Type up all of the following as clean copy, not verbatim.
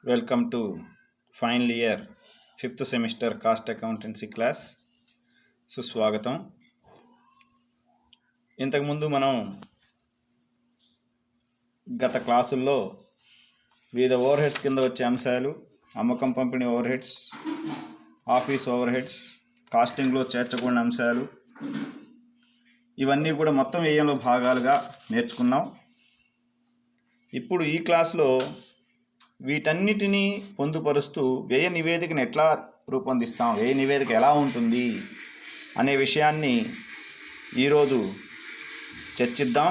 Welcome to final year 5th semester cost accountancy class. సుస్వాగతం. ఇంతకుముందు మనం గత క్లాసుల్లో వివిధ ఓవర్ హెడ్స్ కింద వచ్చే అంశాలు, అమ్మకం పంపిణీ overheads, office overheads, కాస్టింగ్లో చేర్చకూడని అంశాలు, ఇవన్నీ కూడా మొత్తం వ్యయంలో భాగాలుగా నేర్చుకున్నాం. ఇప్పుడు ఈ క్లాస్లో వీటన్నిటినీ పొందుపరుస్తూ వ్యయ నివేదికను ఎట్లా రూపొందిస్తాం, వ్యయ నివేదిక ఎలా ఉంటుంది అనే విషయాన్ని ఈరోజు చర్చిద్దాం.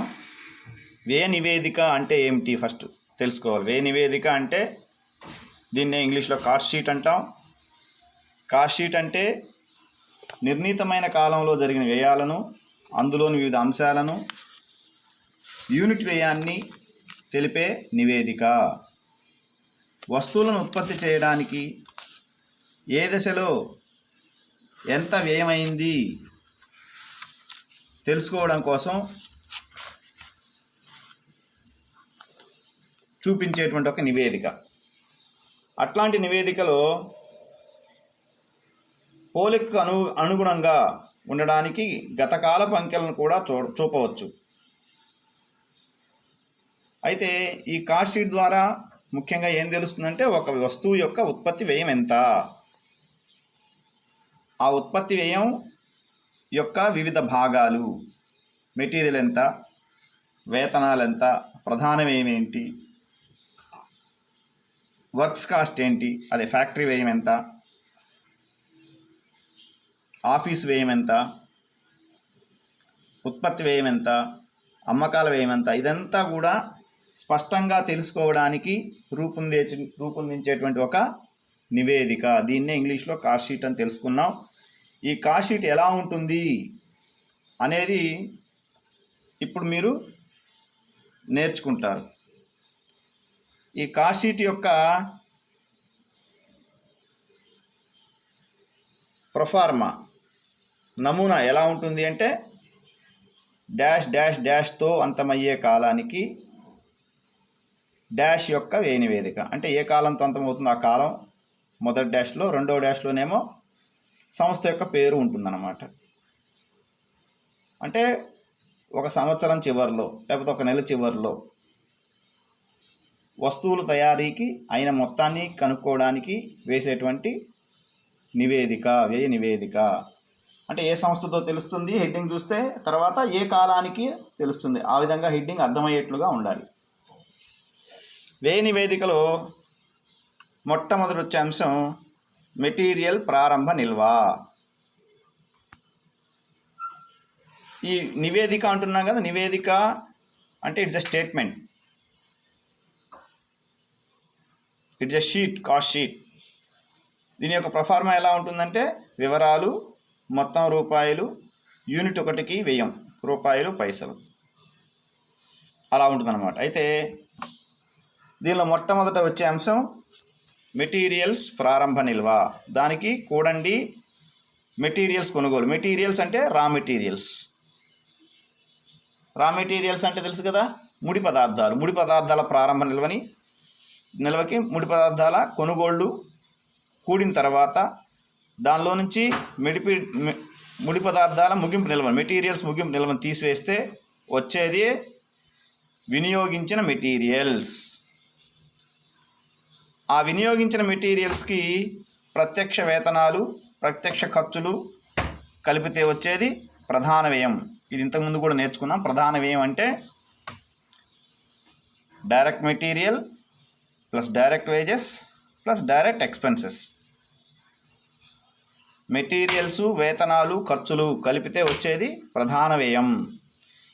వ్యయ నివేదిక అంటే ఏమిటి ఫస్ట్ తెలుసుకోవాలి. వ్యయ నివేదిక అంటే దీన్నే ఇంగ్లీష్లో కాస్ట్ షీట్ అంటాం. కాస్ట్ షీట్ అంటే నిర్ణీతమైన కాలంలో జరిగిన వ్యయాలను, అందులోని వివిధ అంశాలను, యూనిట్ వ్యయాన్ని తెలిపే నివేదిక. వస్తువులను ఉత్పత్తి చేయడానికి ఏ దశలో ఎంత వ్యయమైంది తెలుసుకోవడం కోసం చూపించేటువంటి ఒక నివేదిక. అట్లాంటి నివేదికలో పోలికకు అనుగుణంగా ఉండడానికి గతకాలపు అంకెలను కూడా చూపవచ్చు. అయితే ఈ కాస్ట్ షీట్ ద్వారా ముఖ్యంగా ఏం తెలుస్తుందంటే ఒక వస్తువు యొక్క ఉత్పత్తి వ్యయం ఎంత, ఆ ఉత్పత్తి వ్యయం యొక్క వివిధ భాగాలు, మెటీరియల్ ఎంత, వేతనాలు ఎంత, ప్రధాన వ్యయం ఏంటి, వర్క్స్ కాస్ట్ ఏంటి, అదే ఫ్యాక్టరీ వ్యయం ఎంత, ఆఫీస్ వ్యయం ఎంత, ఉత్పత్తి వ్యయం ఎంత, అమ్మకాల వ్యయం ఎంత, ఇదంతా కూడా స్పష్టంగా తెలుసుకోవడానికి రూపొందించేటువంటి ఒక నివేదిక. దీన్నే ఇంగ్లీష్లో కాస్ట్ షీట్ అని తెలుసుకున్నాం. ఈ కాస్ట్ షీట్ ఎలా ఉంటుంది అనేది ఇప్పుడు మీరు నేర్చుకుంటారు. ఈ కాస్ట్ షీట్ యొక్క ప్రొఫార్మా నమూనా ఎలా ఉంటుంది అంటే డాష్ డాష్ డాష్తో అంతమయ్యే కాలానికి డాష్ యొక్క వ్యయ నివేదిక. అంటే ఏ కాలంతో అంతమవుతుందో ఆ కాలం మొదటి డాష్లో, రెండవ డాష్లోనేమో సంస్థ యొక్క పేరు ఉంటుందన్నమాట. అంటే ఒక సంవత్సరం చివరిలో లేకపోతే ఒక నెల చివరిలో వస్తువుల తయారీకి అయిన మొత్తాన్ని కనుక్కోవడానికి వేసేటువంటి నివేదిక వ్యయ నివేదిక. అంటే ఏ సంస్థతో తెలుస్తుంది హెడ్డింగ్ చూస్తే, తర్వాత ఏ కాలానికి తెలుస్తుంది, ఆ విధంగా హెడ్డింగ్ అర్థమయ్యేట్లుగా ఉండాలి. వ్యయ నివేదికలో మొట్టమొదటి వచ్చే అంశం మెటీరియల్ ప్రారంభ నిల్వ. ఈ నివేదిక అంటున్నాం కదా, నివేదిక అంటే it's a statement, it's a sheet, cost sheet. దీని యొక్క ప్రొఫార్మా ఎలా ఉంటుందంటే వివరాలు, మొత్తం రూపాయలు, యూనిట్ ఒకటికి వ్యయం రూపాయలు పైసలు, అలా ఉంటుందన్నమాట. అయితే దీనిలో మొట్టమొదట వచ్చే అంశం మెటీరియల్స్ ప్రారంభ నిల్వ. దానికి కూడండి మెటీరియల్స్ కొనుగోలు. మెటీరియల్స్ అంటే రా మెటీరియల్స్. రా మెటీరియల్స్ అంటే తెలుసు కదా, ముడి పదార్థాలు. ముడి పదార్థాల ప్రారంభ నిల్వకి ముడి పదార్థాల కొనుగోళ్ళు కూడిన తర్వాత దానిలో నుంచి ముడి పదార్థాల ముగింపు నిల్వ, మెటీరియల్స్ ముగింపు నిల్వను తీసివేస్తే వచ్చేది వినియోగించిన మెటీరియల్స్. ఆ వినియోగించిన మెటీరియల్స్కి ప్రత్యక్ష వేతనాలు, ప్రత్యక్ష ఖర్చులు కలిపితే వచ్చేది ప్రధాన వ్యయం. ఇది ఇంతకుముందు కూడా నేర్చుకున్నాం. ప్రధాన వ్యయం అంటే direct material plus direct wages plus direct expenses. Materials, వేతనాలు, ఖర్చులు కలిపితే వచ్చేది ప్రధాన వ్యయం.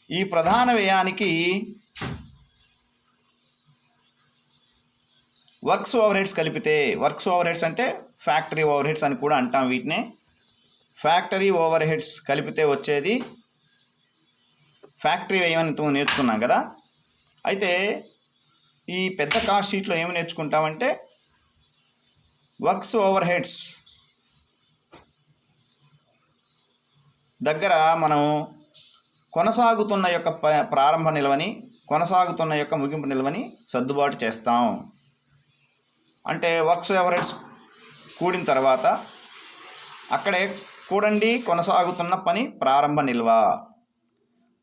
ఈ ప్రధాన వ్యయానికి వర్క్స్ ఓవర్ హెడ్స్ కలిపితే, వర్క్స్ ఓవర్ హెడ్స్ అంటే ఫ్యాక్టరీ ఓవర్ హెడ్స్ అని కూడా అంటాం వీటినే. ఫ్యాక్టరీ ఓవర్ హెడ్స్ కలిపితే వచ్చేది ఫ్యాక్టరీ వ్యయం అని నేర్చుకున్నాం కదా. అయితే ఈ పెద్ద కాస్ట్ షీట్లో ఏమి నేర్చుకుంటామంటే వర్క్స్ ఓవర్ హెడ్స్ దగ్గర మనం కొనసాగుతున్న యొక్క ప్రారంభ నిల్వని, కొనసాగుతున్న యొక్క ముగింపు నిల్వని సర్దుబాటు చేస్తాం. అంటే వర్క్స్ ఎవరేట్స్ కూడిన తర్వాత అక్కడే కూడండి కొనసాగుతున్న పని ప్రారంభ నిల్వ.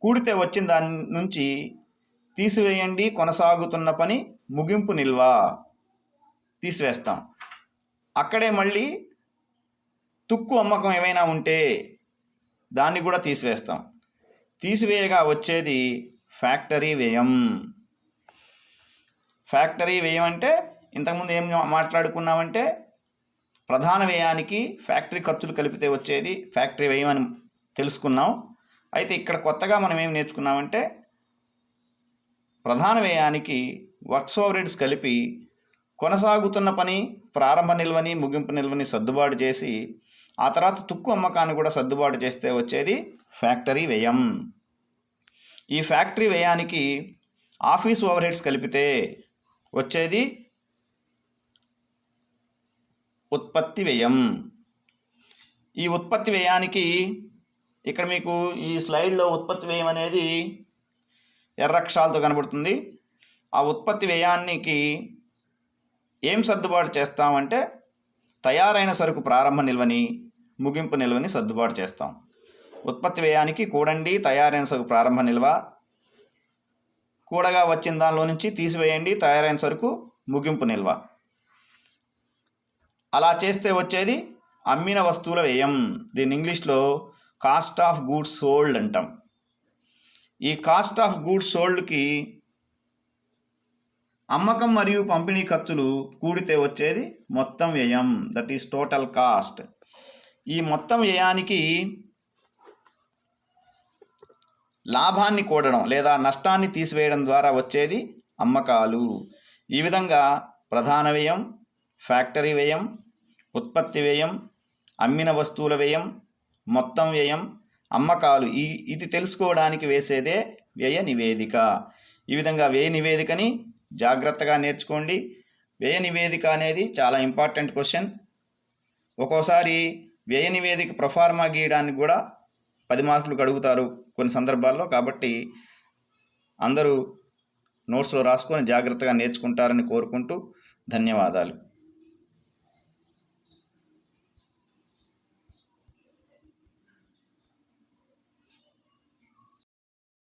కూడితే వచ్చిన దాని నుంచి తీసివేయండి కొనసాగుతున్న పని ముగింపు నిల్వ తీసివేస్తాం. అక్కడే మళ్ళీ తుక్కు అమ్మకం ఏమైనా ఉంటే దాన్ని కూడా తీసివేస్తాం. తీసివేయగా వచ్చేది ఫ్యాక్టరీ వ్యయం. ఫ్యాక్టరీ వ్యయం అంటే ఇంతకుముందు ఏం మాట్లాడుకున్నామంటే ప్రధాన వ్యయానికి ఫ్యాక్టరీ ఖర్చులు కలిపితే వచ్చేది ఫ్యాక్టరీ వ్యయం అని తెలుసుకున్నాం. అయితే ఇక్కడ కొత్తగా మనం ఏం నేర్చుకున్నామంటే ప్రధాన వ్యయానికి వర్క్స్ ఓవర్హెడ్స్ కలిపి కొనసాగుతున్న పని ప్రారంభ నిల్వని ముగింపు నిల్వని సర్దుబాటు చేసి ఆ తర్వాత తుక్కు అమ్మకాన్ని కూడా సర్దుబాటు చేస్తే వచ్చేది ఫ్యాక్టరీ వ్యయం. ఈ ఫ్యాక్టరీ వ్యయానికి ఆఫీస్ ఓవర్హెడ్స్ కలిపితే వచ్చేది ఉత్పత్తి వ్యయం. ఈ ఉత్పత్తి వ్యయానికి ఇక్కడ మీకు ఈ స్లైడ్లో ఉత్పత్తి వ్యయం అనేది ఎర్రక్షరాలతో కనబడుతుంది. ఆ ఉత్పత్తి వ్యయానికి ఏం సర్దుబాటు చేస్తామంటే తయారైన సరుకు ప్రారంభ నిల్వని ముగింపు నిల్వని సర్దుబాటు చేస్తాం. ఉత్పత్తి వ్యయానికి కూడండి తయారైన సరుకు ప్రారంభ నిల్వ, కూడగా వచ్చిన దానిలో నుంచి తీసివేయండి తయారైన సరుకు ముగింపు నిల్వ. అలా చేస్తే వచ్చేది అమ్మిన వస్తువుల వ్యయం. దీన్ని ఇంగ్లీష్లో కాస్ట్ ఆఫ్ గూడ్స్ సోల్డ్ అంటాం. ఈ కాస్ట్ ఆఫ్ గూడ్స్ సోల్డ్కి అమ్మకం మరియు పంపిణీ ఖర్చులు కూడితే వచ్చేది మొత్తం వ్యయం, దట్ ఈస్ టోటల్ కాస్ట్. ఈ మొత్తం వ్యయానికి లాభాన్ని కూడడం లేదా నష్టాన్ని తీసివేయడం ద్వారా వచ్చేది అమ్మకాలు. ఈ విధంగా ప్రధాన వ్యయం, ఫ్యాక్టరీ వ్యయం, ఉత్పత్తి వ్యయం, అమ్మిన వస్తువుల వ్యయం, మొత్తం వ్యయం, అమ్మకాలు ఇది తెలుసుకోవడానికి వేసేదే వ్యయ నివేదిక. ఈ విధంగా వ్యయ నివేదికని జాగ్రత్తగా నేర్చుకోండి. వ్యయ నివేదిక అనేది చాలా ఇంపార్టెంట్ క్వశ్చన్. ఒక్కోసారి వ్యయ నివేదిక ప్రొఫార్మా గీయడానికి కూడా 10 మార్కులు అడుగుతారు కొన్ని సందర్భాల్లో. కాబట్టి అందరూ నోట్స్లో రాసుకొని జాగ్రత్తగా నేర్చుకుంటారని కోరుకుంటూ ధన్యవాదాలు.